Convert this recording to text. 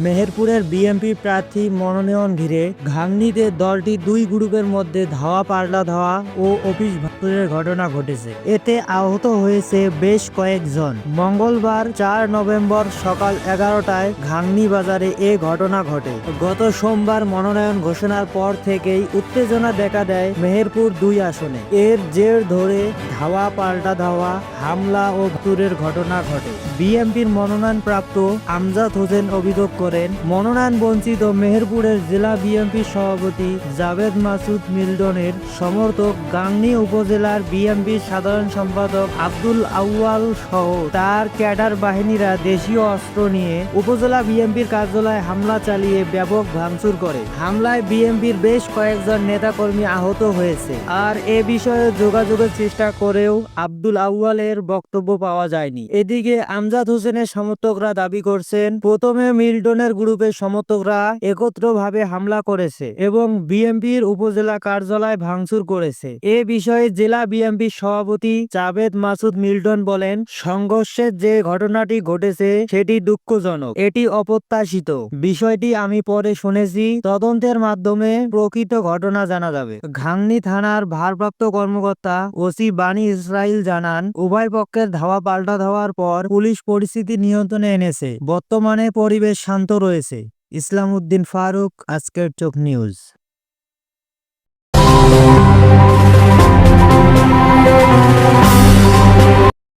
মেহেরপুরের বিএনপি প্রার্থী মনোনয়ন ঘিরে গাংনীতে দলটি দুই গ্রুপের মধ্যে ধাওয়া পাল্টা ধাওয়া ও অফিস ভাঙচুরের ঘটনা ঘটেছে। এতে আহত হয়েছে বেশ কয়েকজন। মঙ্গলবার 4 নভেম্বর সকাল 11টায় গাংনী বাজারে এ ঘটনা ঘটে। গত সোমবার মনোনয়ন ঘোষণার পর থেকেই উত্তেজনা দেখা দেয় মেহেরপুর 2 আসনে। এর জের ধরে ধাওয়া পাল্টা ধাওয়া, হামলা ও ভাঙচুরের ঘটনা ঘটে। বিএনপির মনোনয়নপ্রাপ্ত আমজাদ হোসেন অভিযোগ করেন, মনোনয়ন বঞ্চিত মেহেরপুরের জেলা বিএনপির সভাপতি জাভেদ মাসুদ মিল্টনের সমর্থক গাংনী উপজেলার বিএনপির সাধারণ সম্পাদক আব্দুল আউয়াল সহ তার ক্যাডার বাহিনীরা দেশীয় অস্ত্র নিয়ে উপজেলা বিএনপির কার্যালয়ে হামলা চালিয়ে ব্যাপক ভাঙচুর করে। হামলায় বিএনপির বেশ কয়েকজন নেতাকর্মী আহত হয়েছে। আর এ বিষয়ে যোগাযোগের চেষ্টা করেও আব্দুল আউয়ালের বক্তব্য পাওয়া যায়নি। এদিকে আমজাদ হোসেনের সমর্থকরা দাবি করছেন, প্রথমে মিল্টনের গ্রুপের সমর্থকরা একত্রভাবে হামলা করেছে এবং বিএনপির উপজেলা কার্যালয় ভাঙচুর করেছে। এ বিষয়ে জেলা বিএনপির সভাপতি জাভেদ মাসুদ মিল্টন বলেন, সংঘর্ষের যে ঘটনাটি ঘটেছে সেটি দুঃখজনক, এটি অপ্রত্যাশিত। বিষয়টি আমি পরে শুনেছি, তদন্তের মাধ্যমে প্রকৃত ঘটনা জানা যাবে। গাংনী থানার ভারপ্রাপ্ত কর্মকর্তা ওসি বানী ইসরাইল জানান, উভয় পক্ষের ধাওয়া পাল্টা ধাওয়ার পর পুলিশ পরিস্থিতি নিয়ন্ত্রণে এনেছে। বর্তমানে পরিবেশ শান্ত রয়েছে। ইসলাম উদ্দিন ফারুক, আজকের চোখ নিউজ।